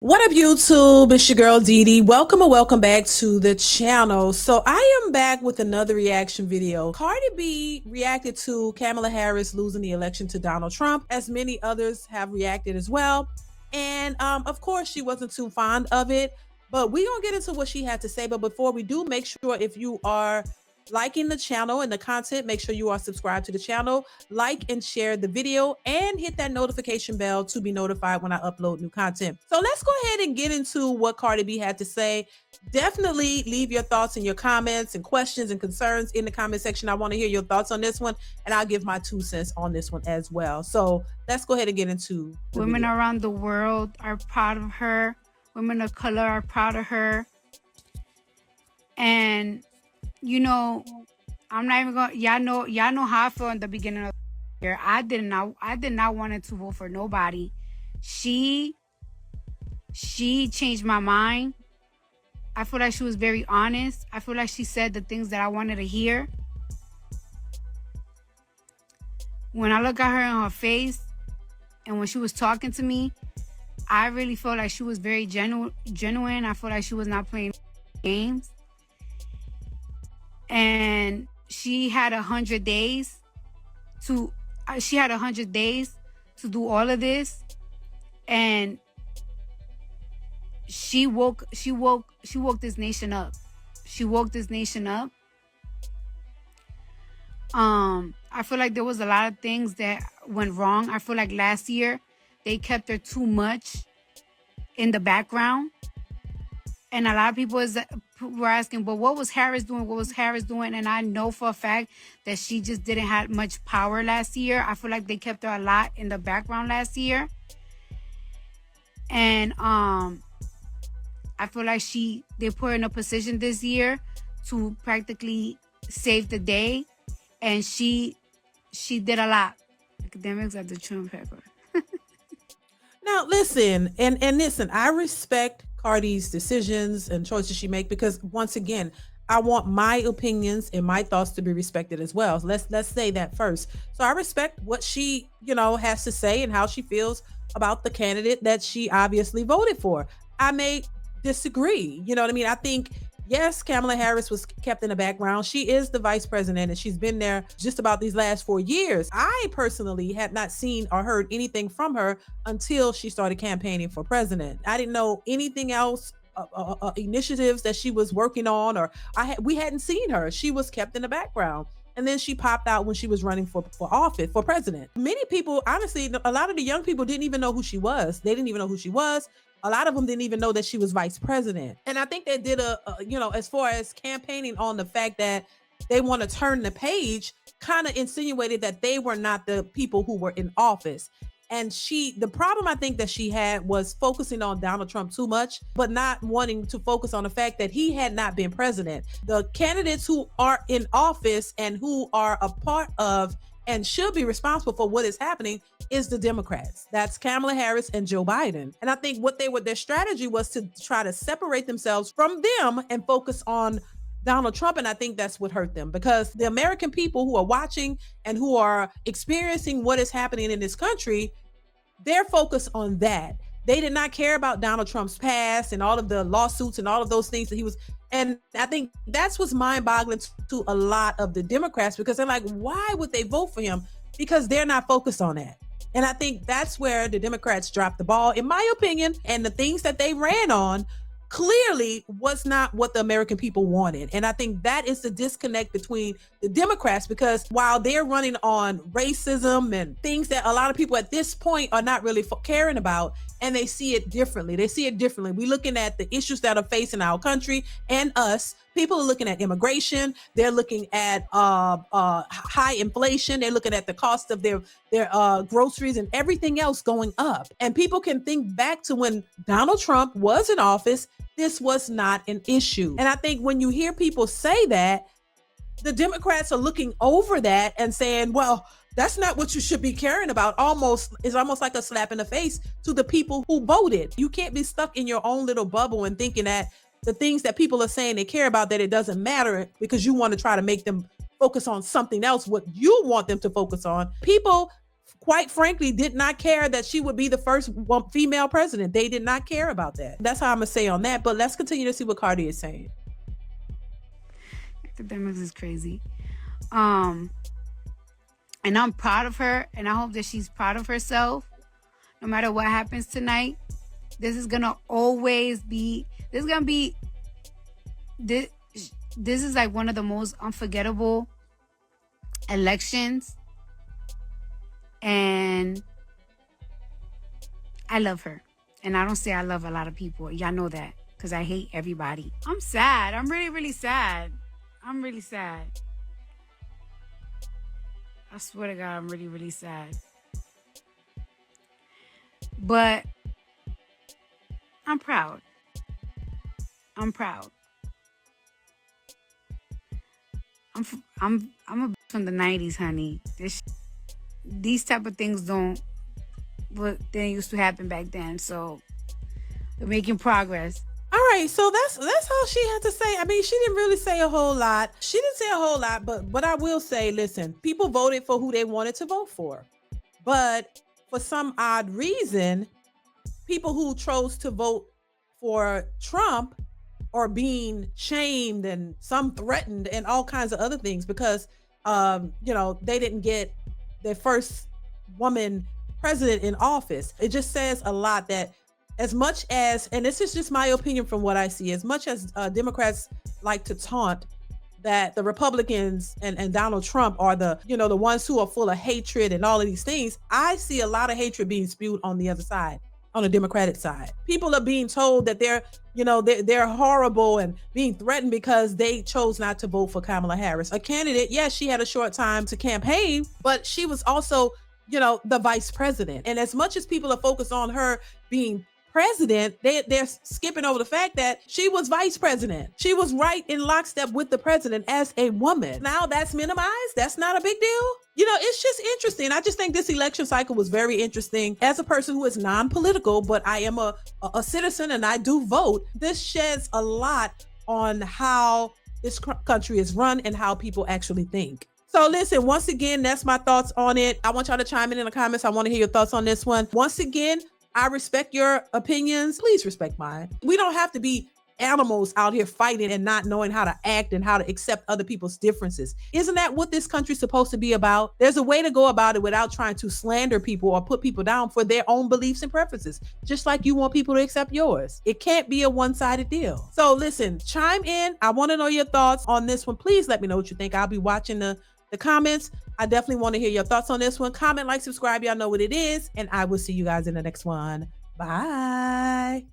What up, YouTube? It's your girl DeeDee. Welcome or welcome back to the channel. So I am back with another reaction video. Cardi B reacted to Kamala Harris losing the election to Donald Trump, as many others have reacted as well. And of course, she wasn't too fond of it. But we're gonna get into what she had to say. But before we do, make sure if you are liking the channel and the content, make sure you are subscribed to the channel, like and share the video, and hit that notification bell to be notified when I upload new content. So let's go ahead and get into what Cardi B had to say. Definitely leave your thoughts and your comments and questions and concerns in the comment section. I want to hear your thoughts on this one, and I'll give my 2 cents on this one as well. So let's go ahead and get into the Women video. around the world are proud of her. Women of color are proud of her. And you know, I'm not even gonna y'all know how I feel in the beginning of the year. I did not want to vote for nobody. She changed my mind. I feel like she was very honest. I feel like she said the things that I wanted to hear. When I look at her in her face and when she was talking to me, I really felt like she was very genuine. I feel like she was not playing games. And she had 100 days to do all of this, and she woke this nation up. She woke this nation up. I feel like there was a lot of things that went wrong. I feel like last year they kept her too much in the background. And a lot of people were asking, but what was Harris doing? What was Harris doing? And I know for a fact that she just didn't have much power last year. I feel like they kept her a lot in the background last year. And I feel like they put her in a position this year to practically save the day. And she did a lot. Academics are the true pepper. Now listen, and listen, I respect Cardi's decisions and choices she make because once again, I want my opinions and my thoughts to be respected as well. So let's say that first. So I respect what she, has to say and how she feels about the candidate that she obviously voted for. I may disagree. You know what I mean? I think yes, Kamala Harris was kept in the background. She is the vice president and she's been there just about these last 4 years. I personally had not seen or heard anything from her until she started campaigning for president. I didn't know anything else. Initiatives that she was working on, or we hadn't seen her. She was kept in the background. And then she popped out when she was running for office, for president. Many people, honestly, a lot of the young people didn't even know who she was. They didn't even know who she was. A lot of them didn't even know that she was vice president. And I think they did as far as campaigning on the fact that they want to turn the page, kind of insinuated that they were not the people who were in office. And the problem I think that she had was focusing on Donald Trump too much, but not wanting to focus on the fact that he had not been president. The candidates who are in office and who are a part of and should be responsible for what is happening is the Democrats. That's Kamala Harris and Joe Biden. And I think their strategy was to try to separate themselves from them and focus on Donald Trump. And I think that's what hurt them, because the American people who are watching and who are experiencing what is happening in this country, they're focused on that. They did not care about Donald Trump's past and all of the lawsuits and all of those things that he was. And I think that's what's mind-boggling to a lot of the Democrats, because they're like, why would they vote for him? Because they're not focused on that. And I think that's where the Democrats dropped the ball, in my opinion. And the things that they ran on clearly was not what the American people wanted. And I think that is the disconnect between the Democrats, because while they're running on racism and things that a lot of people at this point are not really caring about, and they see it differently. We're looking at the issues that are facing our country and us. People are looking at immigration. They're looking at high inflation. They're looking at the cost of their groceries and everything else going up. And people can think back to when Donald Trump was in office. This was not an issue. And I think when you hear people say that, the Democrats are looking over that and saying, well, that's not what you should be caring about. It's almost like a slap in the face to the people who voted. You can't be stuck in your own little bubble and thinking that the things that people are saying they care about, that it doesn't matter, because you want to try to make them focus on something else, what you want them to focus on. People quite frankly, did not care that she would be the first female president. They did not care about that. That's how I'm gonna say on that. But let's continue to see what Cardi is saying. Academics is crazy. And I'm proud of her, and I hope that she's proud of herself. No matter what happens tonight, this is gonna always be. This is gonna be. This is like one of the most unforgettable elections, and I love her. And I don't say I love a lot of people. Y'all know that, because I hate everybody. I'm sad. I'm really, really sad. I'm really sad. I swear to God, I'm really, really sad. But I'm proud. I'm proud. I'm a from the 90s, honey. These type of things didn't used to happen back then. So we're making progress. All right, so that's all she had to say. I mean, she didn't really say a whole lot. She didn't say a whole lot, but I will say, listen, people voted for who they wanted to vote for. But for some odd reason, people who chose to vote for Trump are being shamed, and some threatened, and all kinds of other things because they didn't get their first woman president in office. It just says a lot that as much as, and this is just my opinion from what I see, as much as Democrats like to taunt that the Republicans and Donald Trump are the ones who are full of hatred and all of these things, I see a lot of hatred being spewed on the other side, on the Democratic side. People are being told that they're horrible and being threatened because they chose not to vote for Kamala Harris, a candidate. Yes, she had a short time to campaign, but she was also, the vice president. And as much as people are focused on her being president, they're skipping over the fact that she was vice president. She was right in lockstep with the president as a woman. Now that's minimized. That's not a big deal. It's just interesting. I just think this election cycle was very interesting. As a person who is non-political, but I am a citizen and I do vote, this sheds a lot on how this country is run and how people actually think. So listen, once again, that's my thoughts on it. I want y'all to chime in the comments. I want to hear your thoughts on this one. Once again, I respect your opinions. Please respect mine. We don't have to be animals out here fighting and not knowing how to act and how to accept other people's differences. Isn't that what this country's supposed to be about? There's a way to go about it without trying to slander people or put people down for their own beliefs and preferences, just like you want people to accept yours. It can't be a one-sided deal. So listen, chime in. I want to know your thoughts on this one. Please let me know what you think. I'll be watching the comments. I definitely want to hear your thoughts on this one. Comment, like, subscribe. Y'all know what it is. And I will see you guys in the next one. Bye.